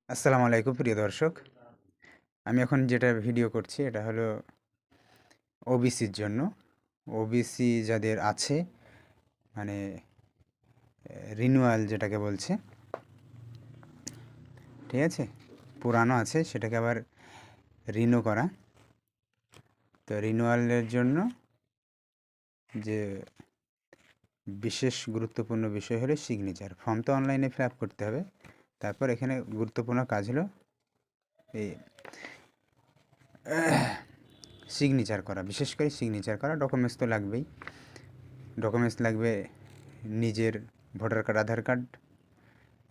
আসসালামু আলাইকুম প্রিয় দর্শক। আমি এখন যেটা ভিডিও করছি এটা হলো ওবিসির জন্য। ওবিসি যাদের আছে, মানে রিনিউয়াল যেটাকে বলছে, ঠিক আছে, পুরানো আছে সেটাকে আবার রিনিউ করা। তো রিনিউয়ালের জন্য যে বিশেষ গুরুত্বপূর্ণ বিষয় হলো সিগনেচার। ফর্ম তো অনলাইনে ফিল আপ করতে হবে, তারপর এখানে গুরুত্বপূর্ণ কাজ হলো এই সিগনেচার করা, বিশেষ করে সিগনেচার করা। ডকুমেন্টস তো লাগবেই। ডকুমেন্টস লাগবে নিজের ভোটার কার্ড, আধার কার্ড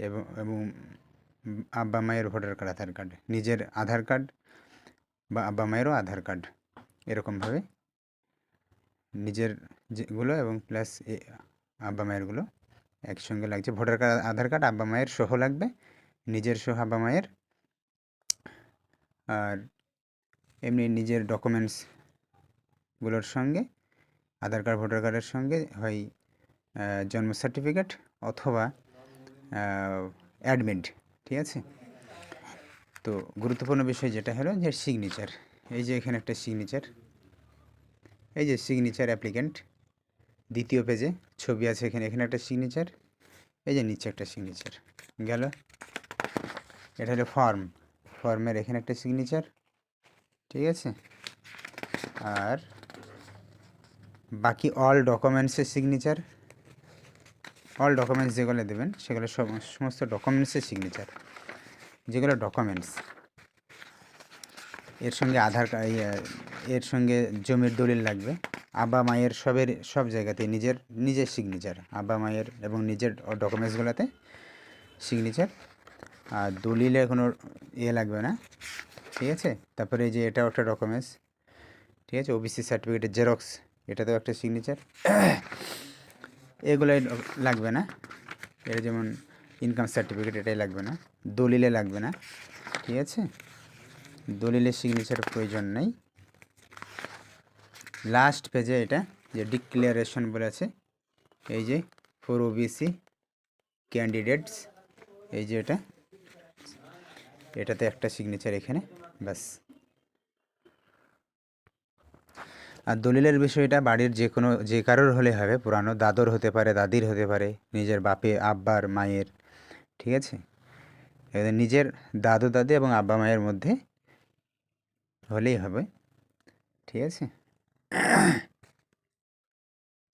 এবং এবং আব্বা মায়ের ভোটার কার্ড, আধার কার্ড, নিজের আধার কার্ড বা আব্বা মায়েরও আধার কার্ড, এরকমভাবে নিজের যেগুলো এবং প্লাস আব্বা মায়েরগুলো একসঙ্গে লাগছে। ভোটার কার্ড, আধার কার্ড আব্বা মায়ের সহ লাগবে, নিজের সহ আব্বা মায়ের, আর এমনি নিজের ডকুমেন্টসগুলোর সঙ্গে আধার কার্ড, ভোটার কার্ডের সঙ্গে হয় জন্ম সার্টিফিকেট অথবা অ্যাডমিট, ঠিক আছে। তো গুরুত্বপূর্ণ বিষয় যেটা হলো যে সিগনেচার। এই যে এখানে একটা সিগনেচার, এই যে সিগনেচার অ্যাপ্লিক্যান্ট, দ্বিতীয় পেজে ছবি আছে, এখানে এখানে একটা সিগনেচার, এই যে নিচে একটা সিগনেচার গেল। এটা হলো ফর্মের এখানে একটা সিগনেচার, ঠিক আছে। আর বাকি অল ডকুমেন্টসের সিগনেচার, অল ডকুমেন্টস যেগুলো দেবেন সেগুলো সমস্ত ডকুমেন্টসের সিগনেচার, যেগুলো ডকুমেন্টস। এর সঙ্গে আধার কার্ড, এর সঙ্গে জমির দলিল লাগবে, আব্বা মায়ের সব জায়গাতে নিজের সিগনেচার, আব্বা মায়ের এবং নিজের ডকুমেন্টসগুলোতে সিগনেচার। আর দলিলে কোনো লাগবে না, ঠিক আছে। তারপরে এই যে এটাও একটা ডকুমেন্টস, ঠিক আছে। ওবিসি সার্টিফিকেটের জেরক্স, এটাতেও একটা সিগনেচার। এগুলোই লাগবে না। এটা যেমন ইনকাম সার্টিফিকেট, এটাই লাগবে না, দলিলে লাগবে না, ঠিক আছে। দলিলের সিগনেচারের প্রয়োজন নেই। লাস্ট পেজে এটা যে ডিক্লারেশন বলে আছে, এই যে ফর ওবিসি ক্যান্ডিডেটস, এই যে এটাতে একটা সিগনেচার এখানে, ব্যাস। আর দলিলের বিষয়টা বাড়ির যে কারোর হলে হবে, পুরানো দাদর হতে পারে, দাদির হতে পারে, নিজের আব্বার মায়ের, ঠিক আছে। এবার নিজের দাদু দাদি এবং আব্বা মায়ের মধ্যে হলেই হবে, ঠিক আছে।